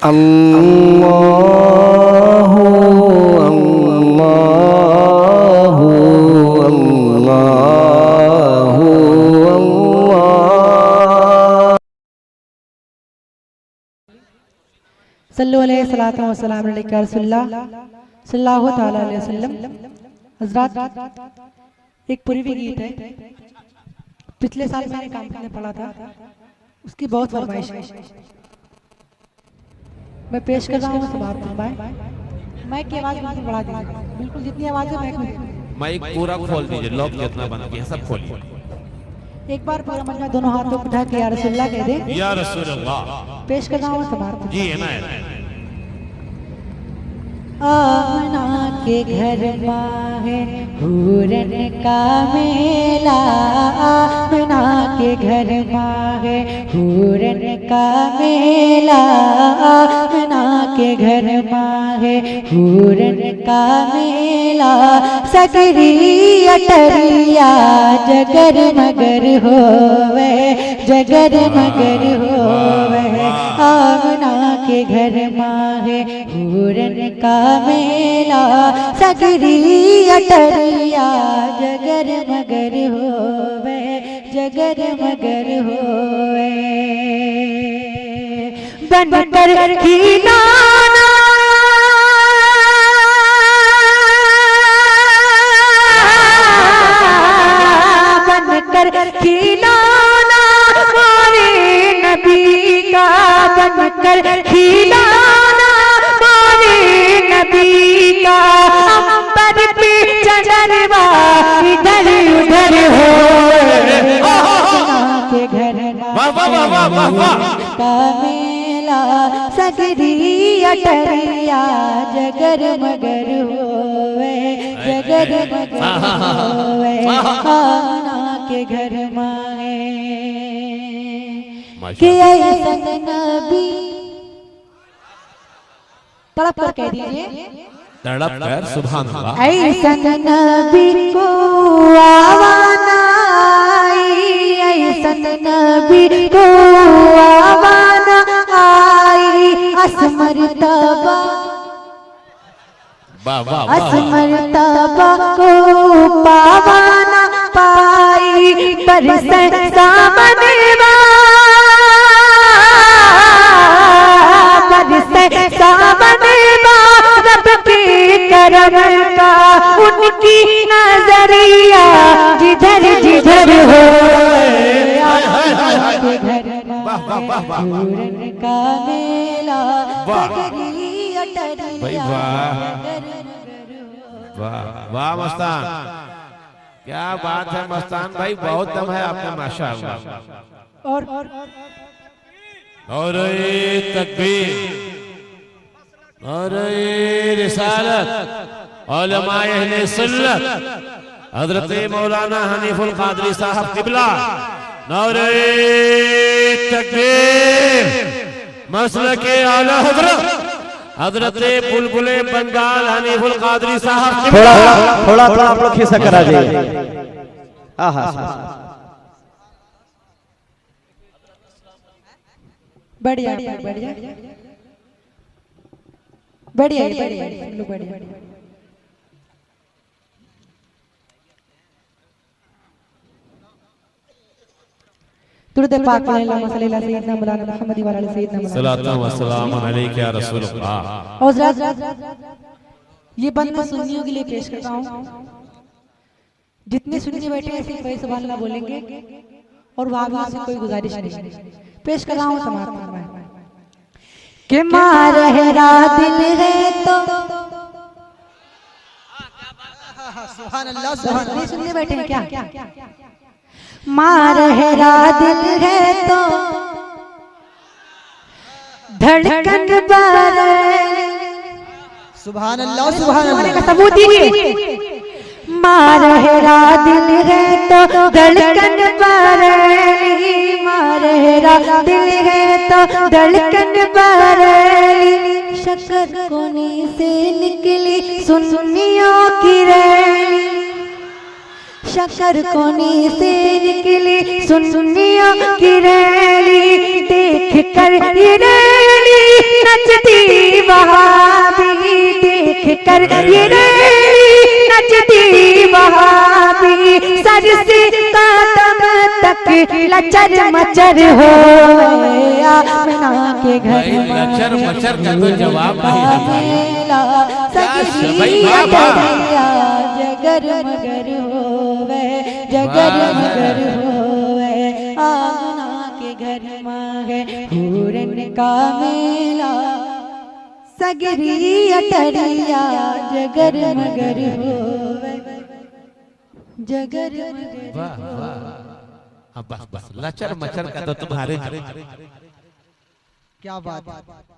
अल्लाहु अल्लाहु अल्लाहु अल्लाह। सल्लल्लाहु अलैहि वसल्लम अलैका रसूलुल्लाह सल्लल्लाहु तआला अलैहि वसल्लम। हज़रात, एक पूर्वी गीत है, पिछले साल मैंने काम करने पढ़ा था, उसकी बहुत फरमाइश है, मैं पेश कर रहा हूँ। समाप्त फरमाए। माइक की आवाज़ बिल्कुल बढ़ा दीजिए, बिल्कुल जितनी आवाज़ है माइक में। माइक पूरा खोल दीजिए, लॉक जितना बंद किया सब खोलिए। एक बार पूरा मजमा दोनों हाथों उठा के या रसूलुल्लाह कह दे। या रसूलुल्लाह। पेश कर रहा हूँ समाप्त। जी है ना। आमना के घर माहे हूरन का मेला, आमना के घर माहे हूरन का मेला, आमना के घर माहे हूरन का मेला। सगरी अटरिया जगर मगर होवे, जगर मगर होवे, आमना के घर माहे हूरन का मेला। सगरी अटरिया जगर मगर होवे, जगर मगर होवे। बनकर खिलाना बनकर खिलाना मोरे नबी का, बनकर खिलाना मोरे नबी का। अंबर पे चढ़वा इधर उधर हो के घर का मेला। सगरी अटरिया जगर मगर होवे, जगर मगर होवे, खाना के घर माए के ऐसन नबी। तड़प कर कह दीजिए, तड़प कर सुभान अल्लाह। ऐसन नबी को आवाना आई, ऐसन नबी को आवाना आई। असमर तबा असमर तबा को पावाना पाई। बरसे सामने बरसे सामने रब के करम का। उनकी नजरिया जिधर जिधर हो हूरन का मेला। वाह वाह मस्तान, क्या बात है मस्तान भाई, बहुत दम है आपने माशाअल्लाह। और तकबीर और रिसालत उलमाए अहले सुन्नत हजरत मौलाना हनीफुल कादरी साहब किबला। नारे तकबीर मसलके आला हजरत हजरत बुलबुले बंगाल हनीफुल कादरी साहब। थोड़ा थोड़ा थोड़ा आप लोग खिस्सा करा जाइए। बढ़िया बढ़िया बढ़िया बढ़िया बढ़िया। दुरूद पाक सल्लल्लाहु अलैहि सय्यदना मौलाना मुहम्मद व अला सय्यदना सल्लल्लाहु अलैहि वसल्लम अलैका या रसूलल्लाह। और ये बंद मैं सुन्नियों के लिए पेश करता हूँ। जितने सुन्नी बैठे हैं सिर्फ वही सुभान अल्लाह बोलेंगे और वहां से कोई गुजारिश नहीं। पेश कर रहा हूँ समाप्त के मारहरा दिल है तो सुभान अल्लाह। सुनने बैठे हैं क्या? मारहरा दिल है तो धड़कन बारे। सुभान अल्लाह सुभान अल्लाह का सबूत दीजिए। मारहरा दिल है तो धड़कन बारेली, मारहरा दिल है तो धड़कन बारेली। शक्कर कोनी से निकली सुन्नियों की रैली, शक्कर कोनी से निकली सुन्नियों की रैली। देख कर ये रैली नचती वहाँ भी देख कर ये रेड़ी नचती वहाँ भी सर से कदम तक लचर मचर हो आमना के घर भाई लचर मचर का तो जवाब नहीं है भाई। सगरी अटरिया जगर मगर होवे जगर मगर होवे आमना के घर मांगे पूरन का मेला सगरी अटरिया जगर मगर होवे जगर मगर वाह वाह। हाँ बस बस लचर मचर का तो तुम्हारे क्या बात है।